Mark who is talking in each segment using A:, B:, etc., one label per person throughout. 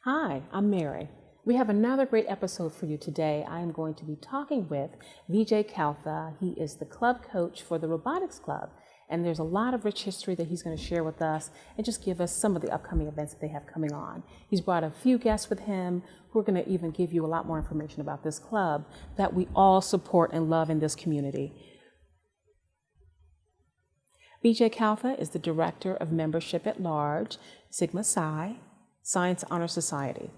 A: Hi, I'm Mary. We have another great episode for you today. I am going to be talking with Vijay Kowtha. He is the club coach for the Robotics Club, and there's a lot of rich history that he's going to share with us and just give us some of the upcoming events that they have coming on. He's brought a few guests with him who are going to even give you a lot more information about this club that we all support and love in this community. Vijay Kowtha is the Director of Membership at Large, Sigma Psi, Science Honor Society.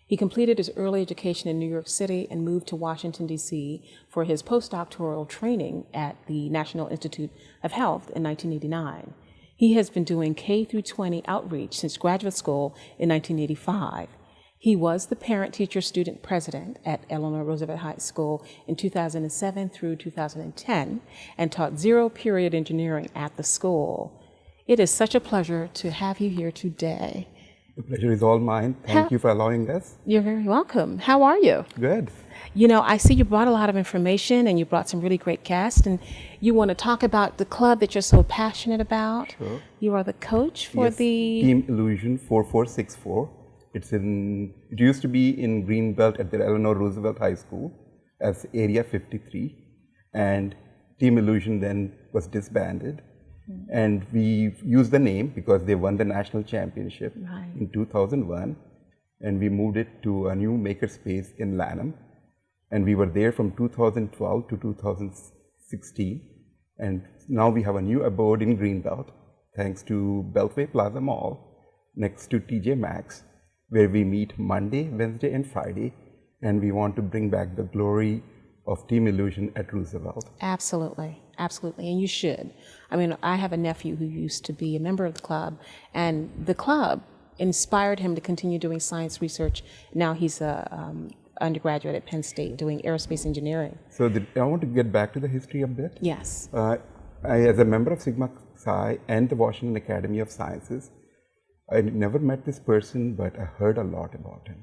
A: He completed his early education in New York City and moved to Washington, D.C. for his postdoctoral training at the National Institute of Health in 1989. He has been doing K through 20 outreach since graduate school in 1985. He was the parent-teacher student president at Eleanor Roosevelt High School in 2007 through 2010 and taught zero-period engineering at the school. It is such a pleasure to have you here today.
B: The pleasure is all mine. Thank you for allowing us.
A: You're very welcome. How are you?
B: Good.
A: You know, I see you brought a lot of information and you brought some really great guests, and you want to talk about the club that you're so passionate about.
B: Sure.
A: You are the coach for the
B: Team Illusion 4464. It used to be in Greenbelt at the Eleanor Roosevelt High School as Area 53, and Team Illusion then was disbanded. And we used the name because they won the national championship in 2001, and we moved it to a new makerspace in Lanham, and we were there from 2012 to 2016, and now we have a new abode in Greenbelt thanks to Beltway Plaza Mall next to TJ Maxx, where we meet Monday, Wednesday and Friday, and we want to bring back the glory of Team Illusion at Roosevelt.
A: Absolutely, absolutely, and you should. I mean, I have a nephew who used to be a member of the club, and the club inspired him to continue doing science research. Now he's a undergraduate at Penn State doing aerospace engineering.
B: So I want to get back to the history a bit.
A: Yes.
B: As a member of Sigma Psi and the Washington Academy of Sciences, I never met this person, but I heard a lot about him.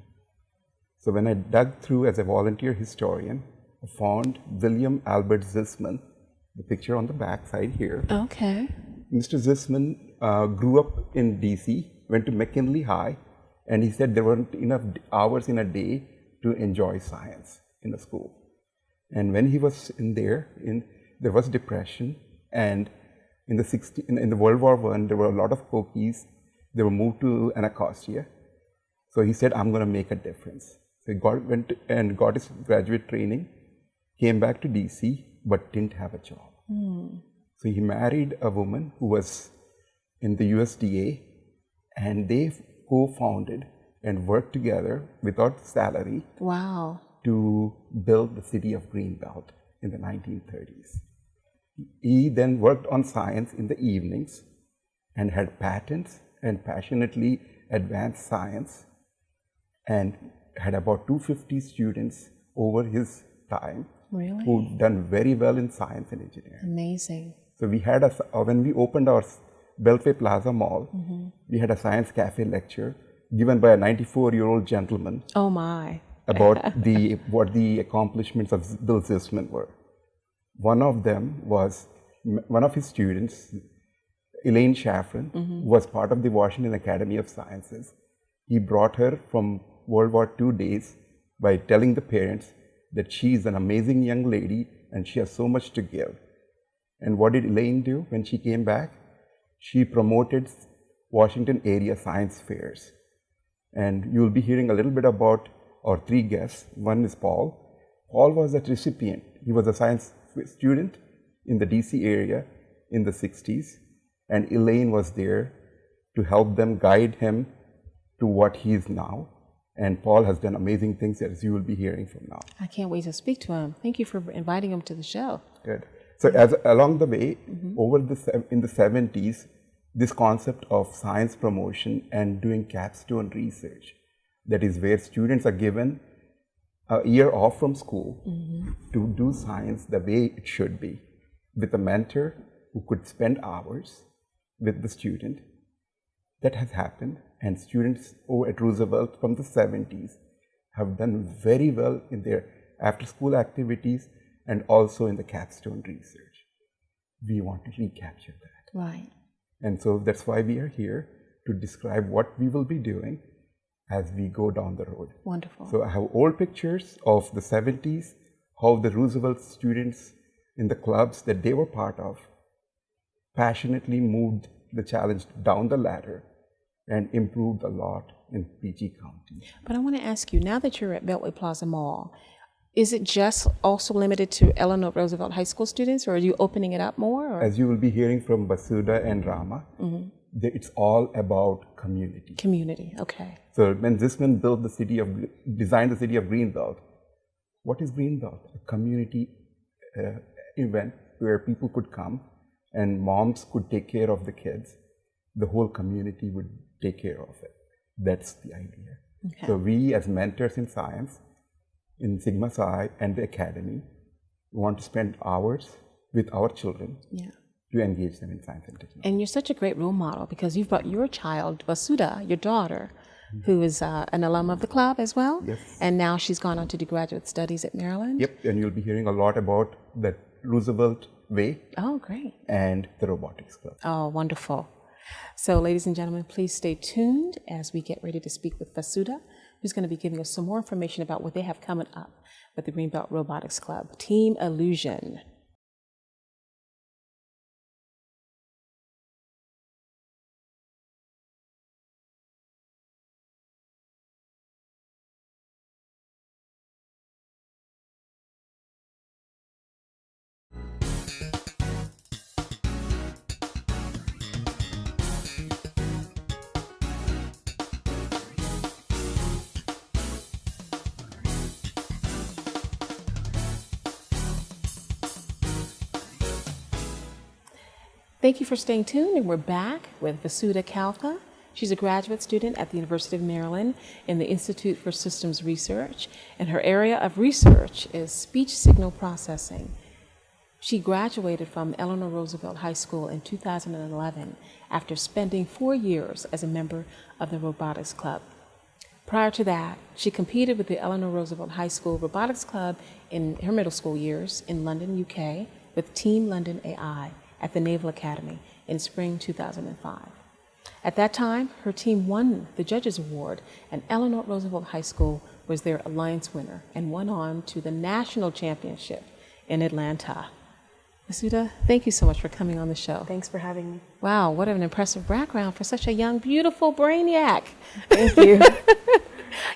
B: So when I dug through as a volunteer historian, I found William Albert Zisman, the picture on the back side here.
A: Okay.
B: Mr. Zisman grew up in DC, went to McKinley High, and he said there weren't enough hours in a day to enjoy science in the school. And when he was in there was depression, and in the World War I, there were a lot of Hokies. They were moved to Anacostia. So he said, I'm going to make a difference. So he got his graduate training, came back to DC, but didn't have a job. So he married a woman who was in the USDA, and they co-founded and worked together without salary.
A: Wow.
B: To build the city of Greenbelt in the 1930s. He then worked on science in the evenings and had patents and passionately advanced science, and had about 250 students over his time.
A: Really?
B: Who'd done very well in science and engineering.
A: Amazing.
B: So we had when we opened our Beltway Plaza Mall, we had a science cafe lecture given by a 94-year-old gentleman.
A: Oh my.
B: About what the accomplishments of Bill Zisman were. One of them was one of his students, Elaine Shafran, who was part of the Washington Academy of Sciences. He brought her from World War II days by telling the parents that she is an amazing young lady and she has so much to give. And what did Elaine do when she came back? She promoted Washington area science fairs. And you'll be hearing a little bit about our three guests. One is Paul. Paul was a recipient. He was a science student in the DC area in the 60s. And Elaine was there to help them, guide him to what he is now. And Paul has done amazing things, as you will be hearing from now.
A: I can't wait to speak to him. Thank you for inviting him to the show.
B: Good. So along the way, in the 70s, this concept of science promotion and doing capstone research, that is where students are given a year off from school to do science the way it should be, with a mentor who could spend hours with the student. That has happened, and students over at Roosevelt from the 70s have done very well in their after-school activities and also in the capstone research. We want to recapture that.
A: Right.
B: And so that's why we are here, to describe what we will be doing as we go down the road.
A: Wonderful.
B: So I have old pictures of the 70s, how the Roosevelt students in the clubs that they were part of passionately moved the challenge down the ladder and improved a lot in PG County.
A: But I want to ask you, now that you're at Beltway Plaza Mall, is it just also limited to Eleanor Roosevelt High School students, or are you opening it up more? Or?
B: As you will be hearing from Vasudha and Rama, it's all about community.
A: Community, okay.
B: So when Zisman designed the city of Greenbelt, what is Greenbelt? A community event where people could come and moms could take care of the kids. The whole community would take care of it. That's the idea. Okay. So we as mentors in science, in Sigma Psi and the Academy, want to spend hours with our children to engage them in science and technology.
A: And you're such a great role model because you've brought your child, Vasudha, your daughter, who is an alum of the club as well.
B: Yes.
A: And now she's gone on to do graduate studies at Maryland.
B: Yep, and you'll be hearing a lot about the Roosevelt Way.
A: Oh, great.
B: And the Robotics Club.
A: Oh, wonderful. So, ladies and gentlemen, please stay tuned as we get ready to speak with Vasudha, who's going to be giving us some more information about what they have coming up with the Greenbelt Robotics Club, Team Illusion. Thank you for staying tuned, and we're back with Vasudha Kowtha. She's a graduate student at the University of Maryland in the Institute for Systems Research, and her area of research is speech signal processing. She graduated from Eleanor Roosevelt High School in 2011 after spending 4 years as a member of the Robotics Club. Prior to that, she competed with the Eleanor Roosevelt High School Robotics Club in her middle school years in London, UK, with Team London AI at the Naval Academy in spring 2005. At that time, her team won the Judges Award, and Eleanor Roosevelt High School was their alliance winner and went on to the national championship in Atlanta. Vasudha, thank you so much for coming on the show.
C: Thanks for having me.
A: Wow, what an impressive background for such a young, beautiful brainiac.
C: Thank you.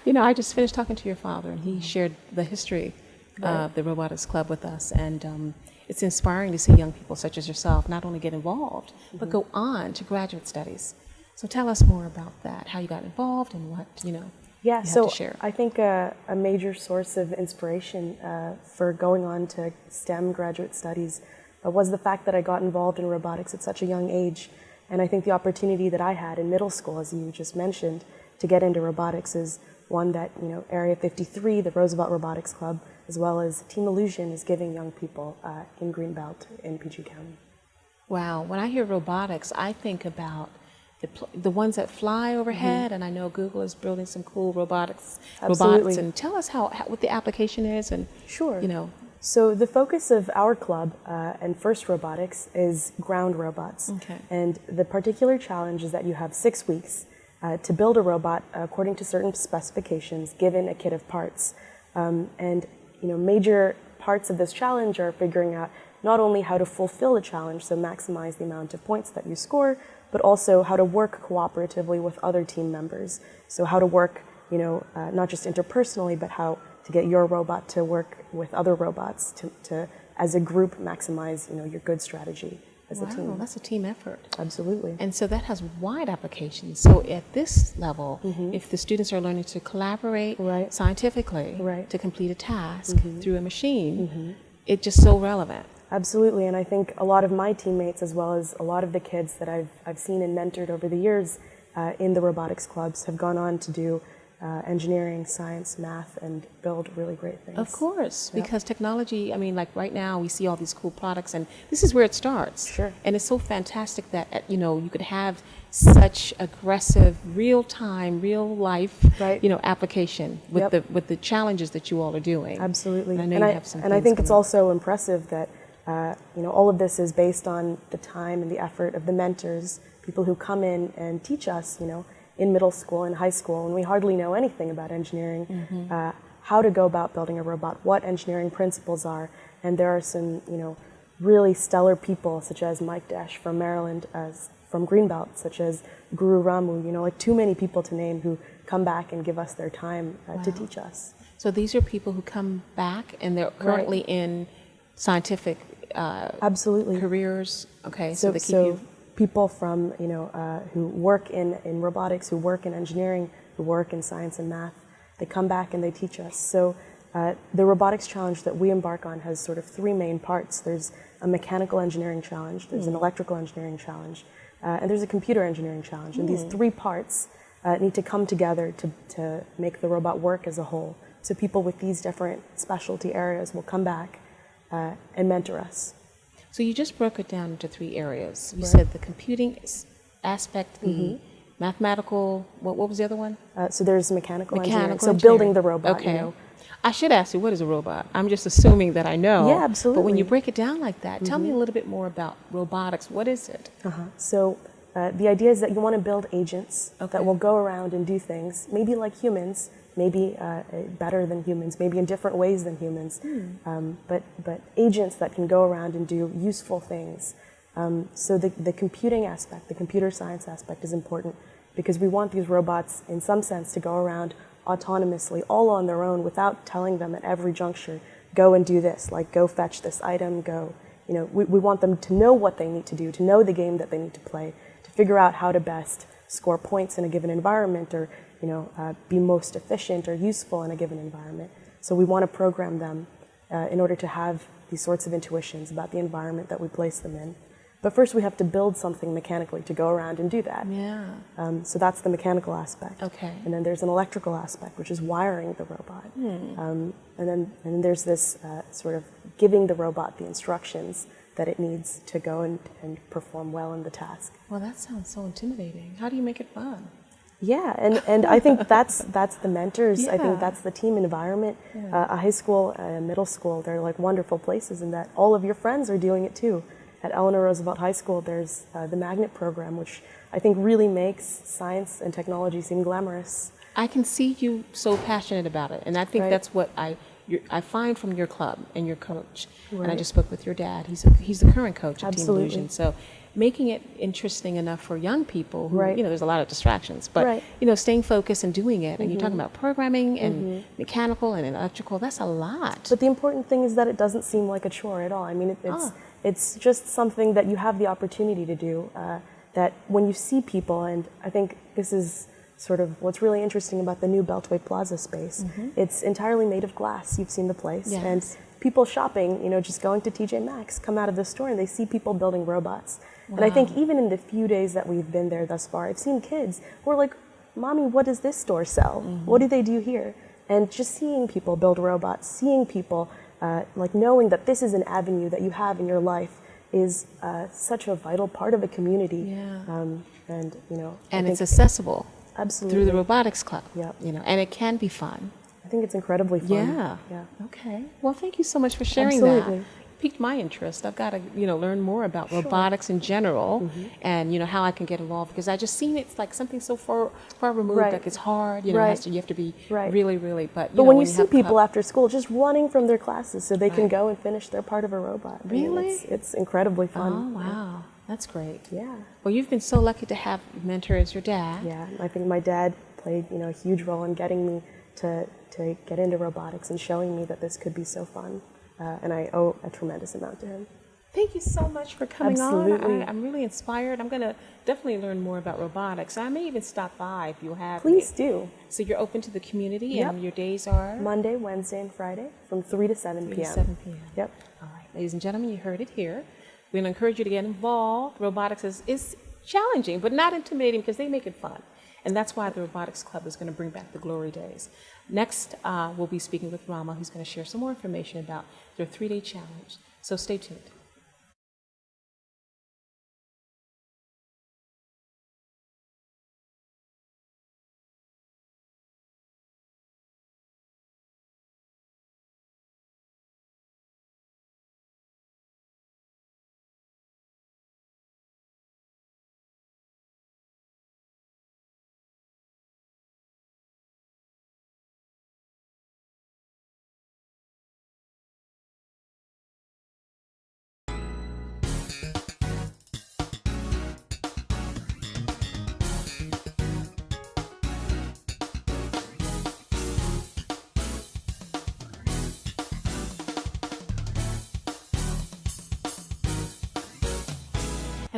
A: You know, I just finished talking to your father, and he shared the history of the Robotics Club with us, and it's inspiring to see young people such as yourself not only get involved, but go on to graduate studies. So tell us more about that, how you got involved and what, you have to share.
C: I think a major source of inspiration for going on to STEM graduate studies was the fact that I got involved in robotics at such a young age. And I think the opportunity that I had in middle school, as you just mentioned, to get into robotics is one that, Area 53, the Roosevelt Robotics Club, as well as Team Illusion is giving young people in Greenbelt in PG County.
A: Wow, when I hear robotics, I think about the ones that fly overhead, and I know Google is building some cool robots. And tell us what the application is, and
C: sure. So the focus of our club and First Robotics is ground robots.
A: Okay.
C: And the particular challenge is that you have 6 weeks to build a robot according to certain specifications, given a kit of parts. Major parts of this challenge are figuring out not only how to fulfill the challenge, so maximize the amount of points that you score, but also how to work cooperatively with other team members. So how to work, not just interpersonally, but how to get your robot to work with other robots to as a group, maximize, your good strategy as a team.
A: Wow, that's a team effort.
C: Absolutely.
A: And so that has wide applications. So at this level, if the students are learning to collaborate scientifically to complete a task through a machine, it's just so relevant.
C: Absolutely, and I think a lot of my teammates, as well as a lot of the kids that I've seen and mentored over the years in the robotics clubs, have gone on to do engineering, science, math, and build really great things.
A: Of course, because technology, like right now we see all these cool products, and this is where it starts.
C: Sure.
A: And it's so fantastic that, you could have such aggressive, real-time, real-life, application with the challenges that you all are doing.
C: Absolutely.
A: And I know you have some things
C: I think it's
A: coming up.
C: also impressive that, all of this is based on the time and the effort of the mentors, people who come in and teach us, in middle school and high school, and we hardly know anything about engineering, how to go about building a robot, what engineering principles are, and there are some, really stellar people such as Mike Dash from Maryland, from Greenbelt, such as Guru Ramu, like too many people to name who come back and give us their time to teach us.
A: So these are people who come back and they're currently in scientific
C: absolutely
A: careers. Okay,
C: so
A: they keep you.
C: People from who work in robotics, who work in engineering, who work in science and math, they come back and they teach us. So the robotics challenge that we embark on has sort of three main parts. There's a mechanical engineering challenge, there's an electrical engineering challenge, and there's a computer engineering challenge. And these three parts need to come together to make the robot work as a whole. So people with these different specialty areas will come back and mentor us.
A: So you just broke it down into three areas. You said the computing aspect, the mathematical, what was the other one?
C: So there's mechanical engineering, so
A: engineering.
C: building the robot.
A: Okay. I should ask you, what is a robot? I'm just assuming that I know.
C: Yeah, absolutely.
A: But when you break it down like that, tell me a little bit more about robotics. What is it?
C: So the idea is that you want to build agents that will go around and do things, maybe like humans, maybe better than humans, maybe in different ways than humans, but agents that can go around and do useful things. So the computing aspect, the computer science aspect is important because we want these robots, in some sense, to go around autonomously, all on their own, without telling them at every juncture, go and do this, like go fetch this item, go. We want them to know what they need to do, to know the game that they need to play, to figure out how to best score points in a given environment, or be most efficient or useful in a given environment. So we want to program them in order to have these sorts of intuitions about the environment that we place them in. But first we have to build something mechanically to go around and do that.
A: Yeah.
C: So that's the mechanical aspect.
A: Okay.
C: And then there's an electrical aspect, which is wiring the robot. And then there's this sort of giving the robot the instructions that it needs to go and perform well in the task.
A: Well, that sounds so intimidating. How do you make it fun?
C: Yeah, and I think that's the mentors. I
A: Yeah.
C: think that's the team environment. A high school, a middle school, they're like wonderful places in that all of your friends are doing it too. At Eleanor Roosevelt High School, there's the magnet program, which I think really makes science and technology seem glamorous.
A: I can see you so passionate about it, and I think that's what I find from your club and your coach. And I just spoke with your dad. He's the current coach of Team Illusion. So making it interesting enough for young people who, there's a lot of distractions, but, staying focused and doing it. And you're talking about programming and mechanical and electrical, that's a lot.
C: But the important thing is that it doesn't seem like a chore at all. I mean, it's just something that you have the opportunity to do, that when you see people, and I think this is sort of what's really interesting about the new Beltway Plaza space. It's entirely made of glass. You've seen the place.
A: Yes.
C: And people shopping, just going to TJ Maxx, come out of the store and they see people building robots. Wow. And I think even in the few days that we've been there thus far, I've seen kids who are like, Mommy, what does this store sell? What do they do here? And just seeing people build robots, seeing people like knowing that this is an avenue that you have in your life is such a vital part of a community.
A: Yeah.
C: And
A: it's accessible.
C: Absolutely.
A: Through the robotics club.
C: Yep.
A: And it can be fun.
C: I think it's incredibly fun.
A: Yeah. Okay. Well, thank you so much for sharing
C: Absolutely.
A: that. Piqued my interest. I've got to, learn more about robotics in general, and how I can get involved, because I just seen it's like something so far removed.
C: Right.
A: Like it's hard. You have to be
C: right.
A: really. But
C: when you see people after school just running from their classes so they can go and finish their part of a robot.
A: Really,
C: I mean, it's incredibly fun.
A: Oh wow, that's great.
C: Yeah.
A: Well, you've been so lucky to have a mentor as your dad.
C: Yeah, I think my dad played a huge role in getting me to get into robotics and showing me that this could be so fun. And I owe a tremendous amount to him.
A: Thank you so much for coming
C: Absolutely.
A: on. I'm really inspired. I'm going to definitely learn more about robotics. I may even stop by if you have
C: Please
A: me.
C: do.
A: So you're open to the community, and
C: Yep.
A: your days are?
C: Monday, Wednesday, and Friday from 3 to 7
A: 3
C: p.m.
A: to 7 p.m.
C: Yep.
A: All right. Ladies and gentlemen, you heard it here. We're going to encourage you to get involved. Robotics is challenging, but not intimidating, because they make it fun. And that's why the Robotics Club is going to bring back the glory days. Next, we'll be speaking with Rama, who's going to share some more information about their 3-day challenge. So stay tuned.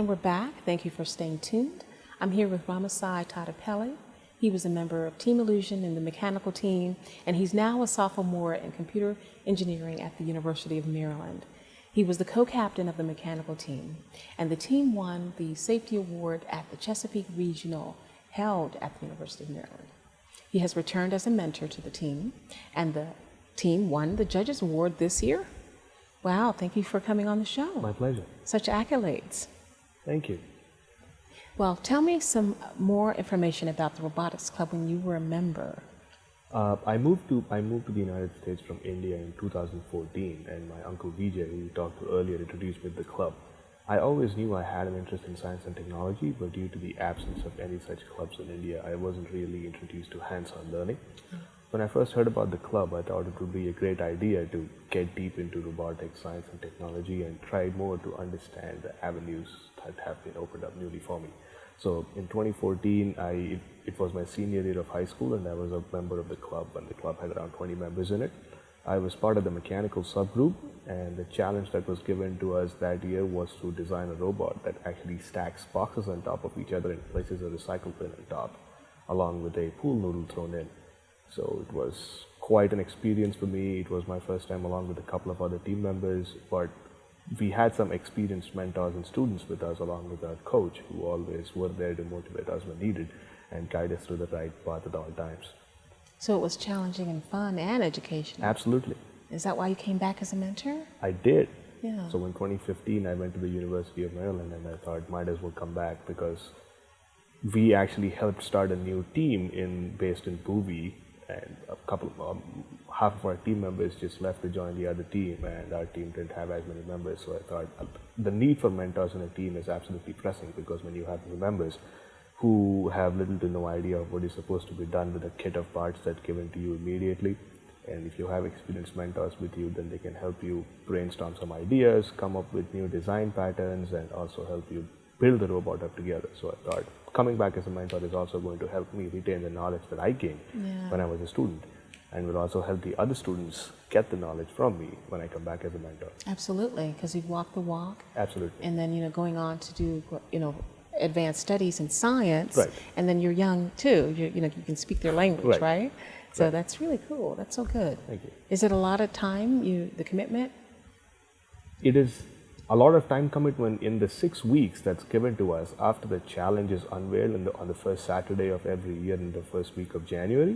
A: And we're back. Thank you for staying tuned. I'm here with Ramasai Tadapelli. He was a member of Team Illusion in the mechanical team, and he's now a sophomore in computer engineering at the University of Maryland. He was the co-captain of the mechanical team, and the team won the safety award at the Chesapeake Regional held at the University of Maryland. He has returned as a mentor to the team, and the team won the Judges Award this year. Wow, thank you for coming on the show.
D: My pleasure.
A: Such accolades.
D: Thank you.
A: Well, tell me some more information about the Robotics Club when you were a member.
D: I moved to the United States from India in 2014, and my uncle Vijay, who we talked to earlier, introduced me to the club. I always knew I had an interest in science and technology, but due to the absence of any such clubs in India, I wasn't really introduced to hands-on learning. When I first heard about the club, I thought it would be a great idea to get deep into robotics, science and technology and try more to understand the avenues that have been opened up newly for me. So in 2014, it was my senior year of high school, and I was a member of the club, and the club had around 20 members in it. I was part of the mechanical subgroup, and the challenge that was given to us that year was to design a robot that actually stacks boxes on top of each other and places a recycle bin on top, along with a pool noodle thrown in. So it was quite an experience for me. It was my first time along with a couple of other team members, but we had some experienced mentors and students with us along with our coach who always were there to motivate us when needed and guide us through the right path at all times.
A: So it was challenging and fun and educational.
D: Absolutely.
A: Is that why you came back as a mentor?
D: I did.
A: Yeah.
D: So in 2015, I went to the University of Maryland, and I thought might as well come back because we actually helped start a new team based in Bowie, and half of our team members just left to join the other team, and our team didn't have as many members. So I thought the need for mentors in a team is absolutely pressing, because when you have new members who have little to no idea of what is supposed to be done with a kit of parts that's given to you immediately, and if you have experienced mentors with you, then they can help you brainstorm some ideas, come up with new design patterns, and also help you build the robot up together. So I thought coming back as a mentor is also going to help me retain the knowledge that I gained when I was a student, and will also help the other students get the knowledge from me when I come back as a mentor.
A: Absolutely, because you've walked the walk.
D: Absolutely.
A: And then, going on to do, advanced studies in science.
D: Right.
A: And then you're young too. You can speak their language, right? So that's really cool. That's so good.
D: Thank you.
A: Is it a lot of time, the commitment?
D: It is a lot of time commitment in the 6 weeks that's given to us after the challenge is unveiled on the first Saturday of every year in the first week of January.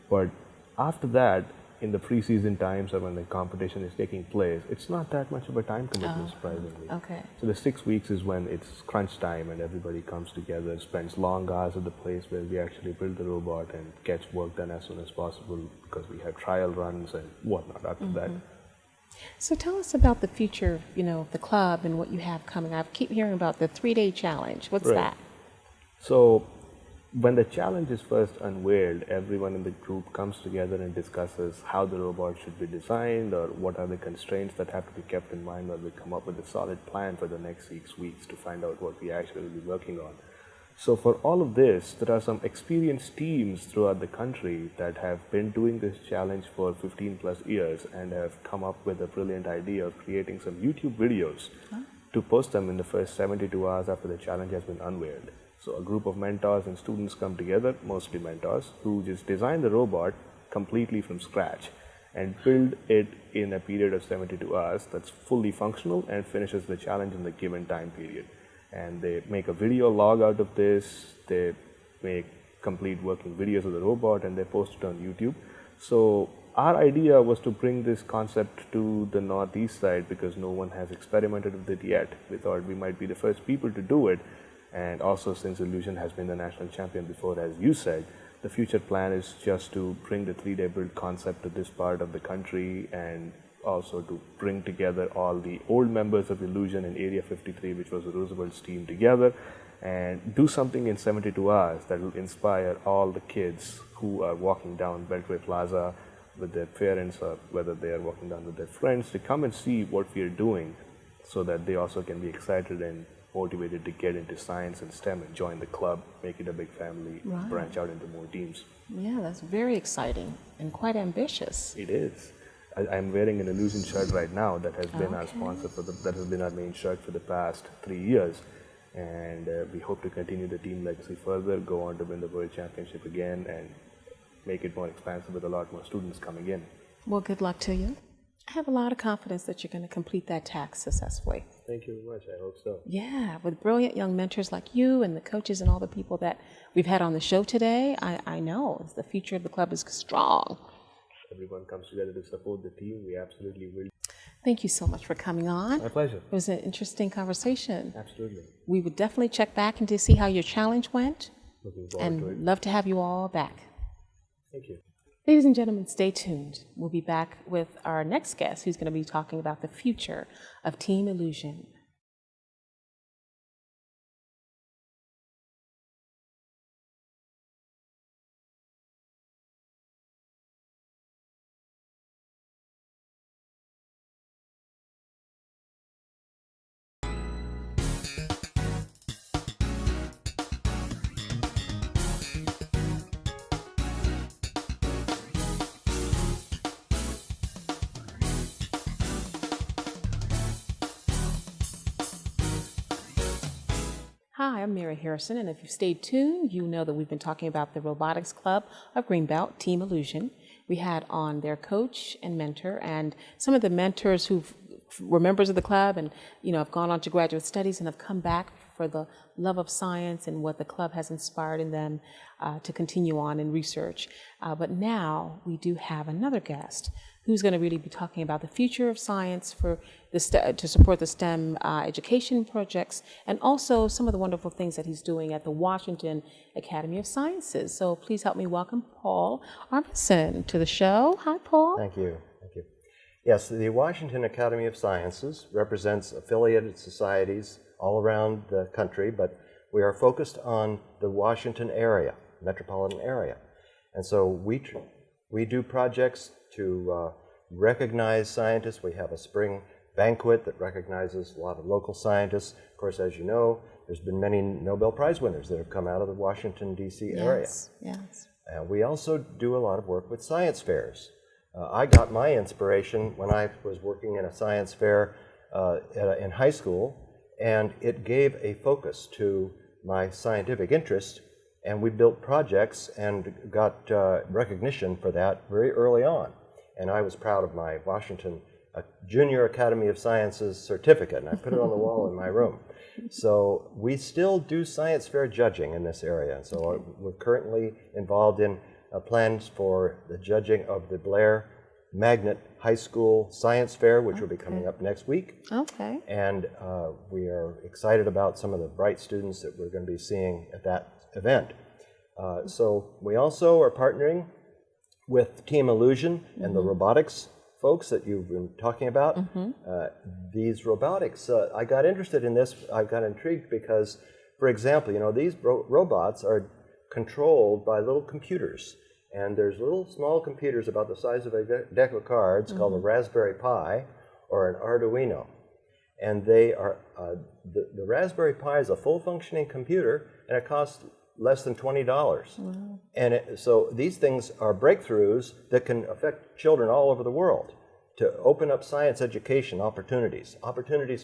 D: But after that, in the pre-season times or when the competition is taking place, it's not that much of a time commitment, surprisingly.
A: Okay.
D: So the 6 weeks is when it's crunch time and everybody comes together, spends long hours at the place where we actually build the robot and gets work done as soon as possible, because we have trial runs and whatnot after that.
A: So tell us about the future, of the club and what you have coming. I keep hearing about the 3-day challenge. What's that?
D: So when the challenge is first unveiled, everyone in the group comes together and discusses how the robot should be designed, or what are the constraints that have to be kept in mind, while we come up with a solid plan for the next 6 weeks to find out what we actually will be working on. So for all of this, there are some experienced teams throughout the country that have been doing this challenge for 15 plus years and have come up with a brilliant idea of creating some YouTube videos to post them in the first 72 hours after the challenge has been unveiled. So a group of mentors and students come together, mostly mentors, who just design the robot completely from scratch and build it in a period of 72 hours that's fully functional and finishes the challenge in the given time period. And they make a video log out of this, they make complete working videos of the robot, and they post it on YouTube. So our idea was to bring this concept to the Northeast side, because no one has experimented with it yet. We thought we might be the first people to do it. And also, since Illusion has been the national champion before, as you said, the future plan is just to bring the 3-day build concept to this part of the country, and also to bring together all the old members of Illusion in Area 53, which was the Roosevelt's team, together, and do something in 72 hours that will inspire all the kids who are walking down Beltway Plaza with their parents, or whether they are walking down with their friends, to come and see what we are doing, so that they also can be excited and motivated to get into science and STEM and join the club, make it a big family, branch out into more teams.
A: Yeah, that's very exciting and quite ambitious.
D: It is. I'm wearing an Illusion shirt right now that has been our sponsor that has been our main shirt for the past 3 years. and we hope to continue the team legacy further, go on to win the World Championship again, and make it more expansive with a lot more students coming in.
A: Well, good luck to you. I have a lot of confidence that you're going to complete that task successfully.
D: Thank you very much. I hope so.
A: Yeah, with brilliant young mentors like you and the coaches and all the people that we've had on the show today, I know the future of the club is strong.
D: Everyone comes together to support the team. We absolutely will.
A: Thank you so much for coming on.
D: My pleasure.
A: It was an interesting conversation.
D: Absolutely.
A: We would definitely check back and to see how your challenge went.
D: Looking forward to it.
A: And love to have you all back.
D: Thank you.
A: Ladies and gentlemen, stay tuned. We'll be back with our next guest who's going to be talking about the future of Team Illusion. Hi, I'm Mary Harrison, and if you've stayed tuned, you know that we've been talking about the Robotics Club of Greenbelt, Team Illusion. We had on their coach and mentor, and some of the mentors who were members of the club and, have gone on to graduate studies and have come back for the love of science and what the club has inspired in them to continue on in research. But now we do have another guest who's going to really be talking about the future of science for to support the STEM education projects, and also some of the wonderful things that he's doing at the Washington Academy of Sciences. So please help me welcome Paul Armisen to the show. Hi, Paul.
E: Thank you. Thank you. Yes, the Washington Academy of Sciences represents affiliated societies all around the country, but we are focused on the Washington area, metropolitan area. And so we do projects to recognize scientists. We have a spring banquet that recognizes a lot of local scientists. Of course, as you know, there's been many Nobel Prize winners that have come out of the Washington, D.C. area.
A: Yes.
E: We also do a lot of work with science fairs. I got my inspiration when I was working in a science fair in high school, and it gave a focus to my scientific interest, and we built projects and got recognition for that very early on. And I was proud of my Washington Junior Academy of Sciences certificate, and I put it on the wall in my room. So we still do science fair judging in this area. And so we're currently involved in plans for the judging of the Blair Magnet High School Science Fair, which will be coming up next week.
A: Okay.
E: And we are excited about some of the bright students that we're going to be seeing at that event. So we also are partnering with Team Illusion and the robotics folks that you've been talking about. These robotics, I got interested in this, I got intrigued because, for example, these robots are controlled by little computers. And there's little small computers about the size of a deck of cards called a Raspberry Pi or an Arduino. And they are, the Raspberry Pi is a full functioning computer, and it costs less than $20. Wow. And so these things are breakthroughs that can affect children all over the world to open up science education opportunities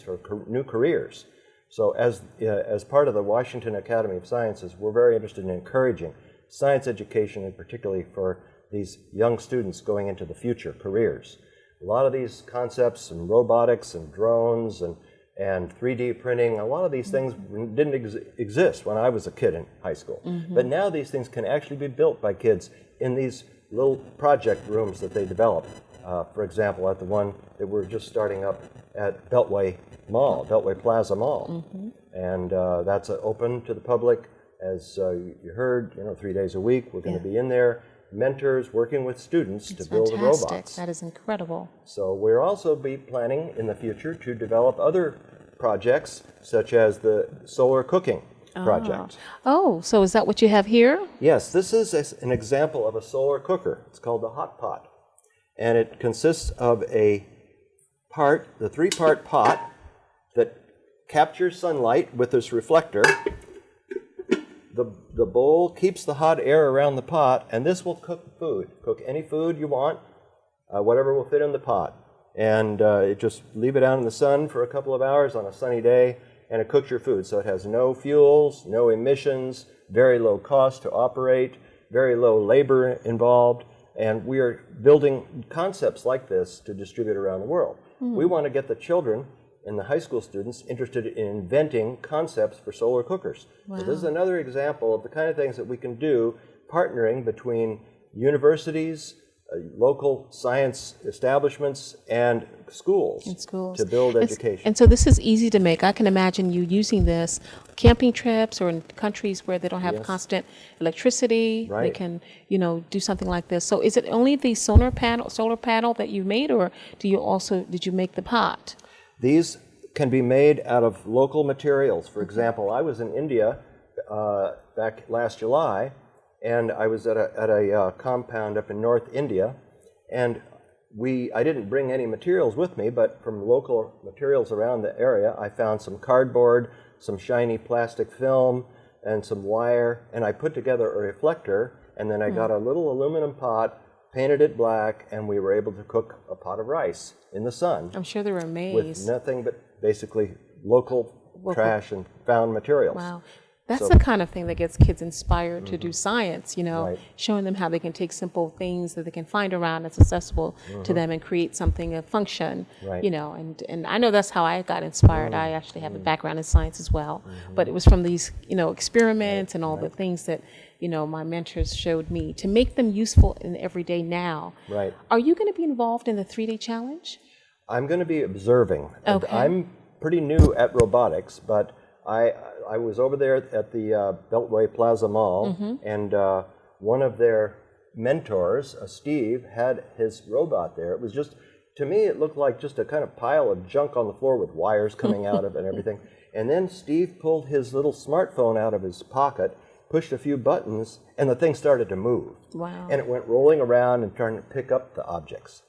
E: for new careers. So as part of the Washington Academy of Sciences, we're very interested in encouraging science education, and particularly for these young students going into the future careers. A lot of these concepts and robotics and drones and 3D printing, a lot of these things didn't exist when I was a kid in high school. But now these things can actually be built by kids in these little project rooms that they develop. For example, at the one that we're just starting up at Beltway Plaza Mall. And that's open to the public. As you heard, 3 days a week, we're going to be in there, mentors working with students to build the robots.
A: That is incredible.
E: So we'll also be planning in the future to develop other projects, such as the solar cooking project.
A: Oh, so is that what you have here?
E: Yes, this is an example of a solar cooker. It's called the hot pot. And it consists of the three-part pot that captures sunlight with this reflector. The bowl keeps the hot air around the pot, and this will cook food. Cook any food you want, whatever will fit in the pot. And just leave it out in the sun for a couple of hours on a sunny day, and it cooks your food. So it has no fuels, no emissions, very low cost to operate, very low labor involved, and we are building concepts like this to distribute around the world. We want to get the children and the high school students interested in inventing concepts for solar cookers.
A: Wow.
E: So this is another example of the kind of things that we can do, partnering between universities, local science establishments, and schools, to build education.
A: And so this is easy to make. I can imagine you using this camping trips or in countries where they don't have constant electricity.
E: Right.
A: They can, do something like this. So is it only the solar panel that you made, or did you make the pot?
E: These can be made out of local materials. For example, I was in India back last July, and I was at a compound up in North India, and I didn't bring any materials with me, but from local materials around the area, I found some cardboard, some shiny plastic film, and some wire, and I put together a reflector, and then I got a little aluminum pot, painted it black, and we were able to cook a pot of rice in the sun.
A: I'm sure they were amazed.
E: With nothing but basically local trash and found materials.
A: Wow. That's the kind of thing that gets kids inspired to do science,
E: Right.
A: showing them how they can take simple things that they can find around that's accessible to them and create something of function,
E: Right.
A: and I know that's how I got inspired. I actually have a background in science as well, but it was from these, experiments and all the things that, my mentors showed me to make them useful in everyday now.
E: Right.
A: Are you going to be involved in the 3-day challenge?
E: I'm going to be observing.
A: Okay.
E: I'm pretty new at robotics, but I was over there at the Beltway Plaza Mall, and one of their mentors, Steve, had his robot there. It was just, to me, it looked like just a kind of pile of junk on the floor with wires coming out of it and everything. And then Steve pulled his little smartphone out of his pocket, pushed a few buttons, and the thing started to move.
A: Wow.
E: And it went rolling around and trying to pick up the objects.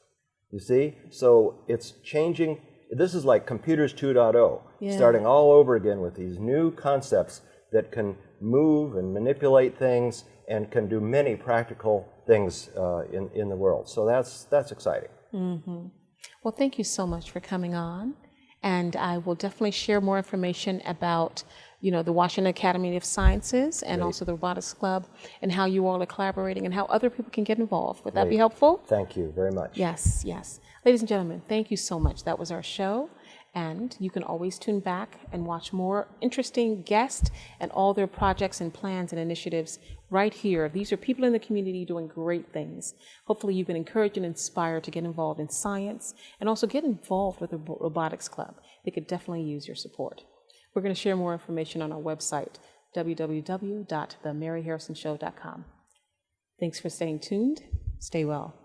E: You see? So it's changing. This is like computers 2.0, starting all over again with these new concepts that can move and manipulate things and can do many practical things in the world. So that's exciting.
A: Well, thank you so much for coming on. And I will definitely share more information about, the Washington Academy of Sciences and also the Robotics Club and how you all are collaborating and how other people can get involved. Would that be helpful?
E: Thank you very much.
A: Yes, yes. Ladies and gentlemen, thank you so much. That was our show. And you can always tune back and watch more interesting guests and all their projects and plans and initiatives right here. These are people in the community doing great things. Hopefully you've been encouraged and inspired to get involved in science and also get involved with the Robotics Club. They could definitely use your support. We're going to share more information on our website, www.themaryharrisonshow.com. Thanks for staying tuned. Stay well.